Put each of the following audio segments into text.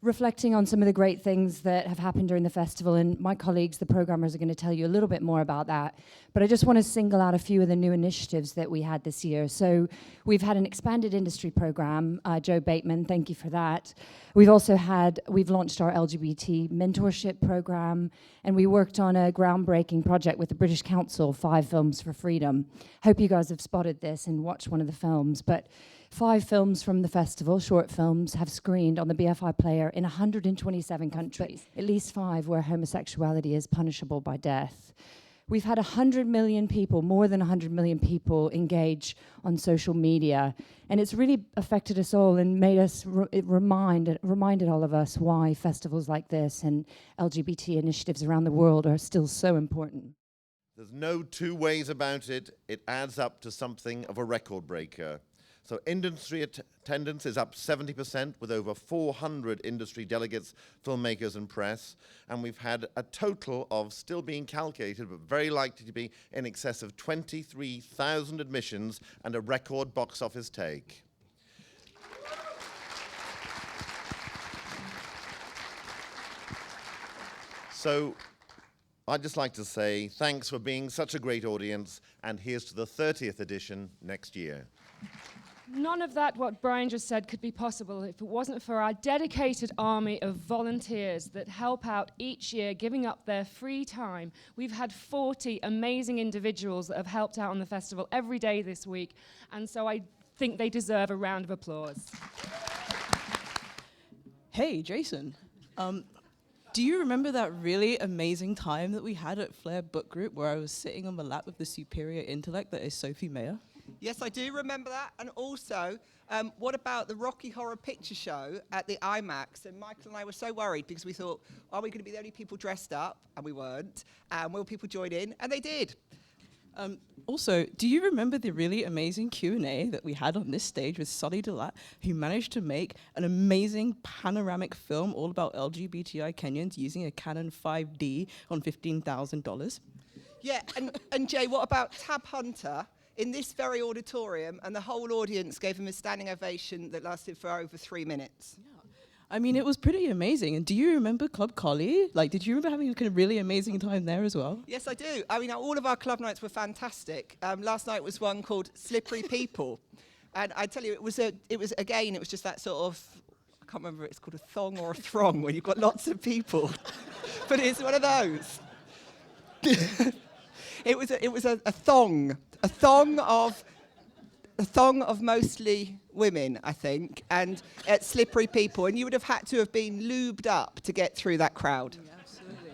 reflecting on some of the great things that have happened during the festival, and my colleagues, the programmers, are going to tell you a little bit more about that. But I just want to single out a few of the new initiatives that we had this year. So we've had an expanded industry program. Joe Bateman, thank you for that. We've launched our LGBT mentorship program, and we worked on a groundbreaking project with the British Council, 5 Films for Freedom. Hope you guys have spotted this and watched one of the films. But 5 films from the festival, short films, have screened on the BFI Player in 127 countries, at least 5 where homosexuality is punishable by death. We've had 100 million people, more than 100 million people, engage on social media, and it's really affected us all and made us reminded all of us why festivals like this and LGBT initiatives around the world are still so important. There's no two ways about it. It adds up to something of a record breaker. So industry attendance is up 70% with over 400 industry delegates, filmmakers and press. And we've had a total of, still being calculated, but very likely to be in excess of 23,000 admissions and a record box office take. So I'd just like to say thanks for being such a great audience, and here's to the 30th edition next year. None of that, what Brian just said, could be possible if it wasn't for our dedicated army of volunteers that help out each year, giving up their free time. We've had 40 amazing individuals that have helped out on the festival every day this week, and so I think they deserve a round of applause. Hey, Jason. Do you remember that really amazing time that we had at Flare Book Group where I was sitting on the lap of the superior intellect that is Sophie Mayer? Yes, I do remember that. And also, what about the Rocky Horror Picture Show at the IMAX? And Michael and I were so worried because we thought, are we going to be the only people dressed up? And we weren't. And will people join in? And they did. Also, do you remember the really amazing Q&A that we had on this stage with Sully Delat, who managed to make an amazing panoramic film all about LGBTI Kenyans using a Canon 5D on $15,000? Yeah, and Jay, what about Tab Hunter in this very auditorium, and the whole audience gave him a standing ovation that lasted for over 3 minutes? Yeah. I mean, it was pretty amazing. And do you remember Club Collie? Like, did you remember having a really amazing time there as well? Yes, I do. I mean, all of our club nights were fantastic. Last night was one called Slippery People. And I tell you, it was just that sort of, I can't remember if it's called a thong or a throng, where you've got lots of people. But it's one of those. It was a thong. A thong of mostly women, I think, and at Slippery People, and you would have had to have been lubed up to get through that crowd. Yeah, absolutely.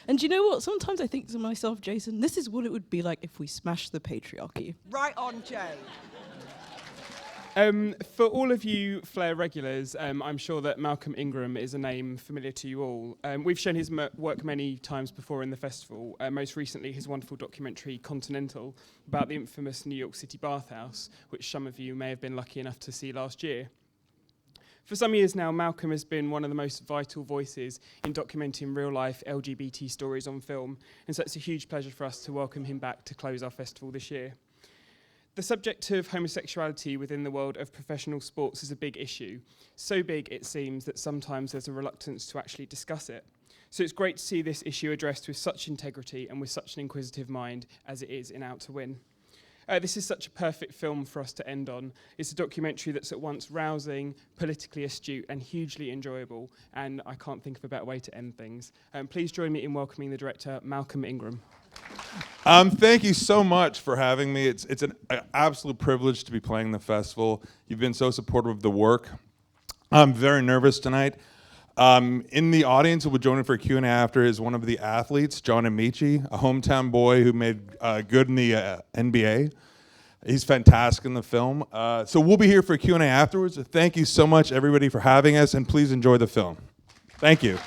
And you know what? Sometimes I think to myself, Jason, this is what it would be like if we smashed the patriarchy. Right on, Jay. For all of you Flare regulars, I'm sure that Malcolm Ingram is a name familiar to you all. We've shown his work many times before in the festival, most recently his wonderful documentary Continental about the infamous New York City bathhouse, which some of you may have been lucky enough to see last year. For some years now, Malcolm has been one of the most vital voices in documenting real-life LGBT stories on film, and so it's a huge pleasure for us to welcome him back to close our festival this year. The subject of homosexuality within the world of professional sports is a big issue. So big, it seems, that sometimes there's a reluctance to actually discuss it. So it's great to see this issue addressed with such integrity and with such an inquisitive mind as it is in Out to Win. This is such a perfect film for us to end on. It's a documentary that's at once rousing, politically astute, and hugely enjoyable, and I can't think of a better way to end things. Please join me in welcoming the director, Malcolm Ingram. Thank you so much for having me. It's an absolute privilege to be playing the festival. You've been so supportive of the work. I'm very nervous tonight. In the audience who will join me for Q&A after is one of the athletes, John Amici, a hometown boy who made good in the NBA. He's fantastic in the film. So we'll be here for Q&A afterwards. Thank you so much, everybody, for having us, and please enjoy the film. Thank you.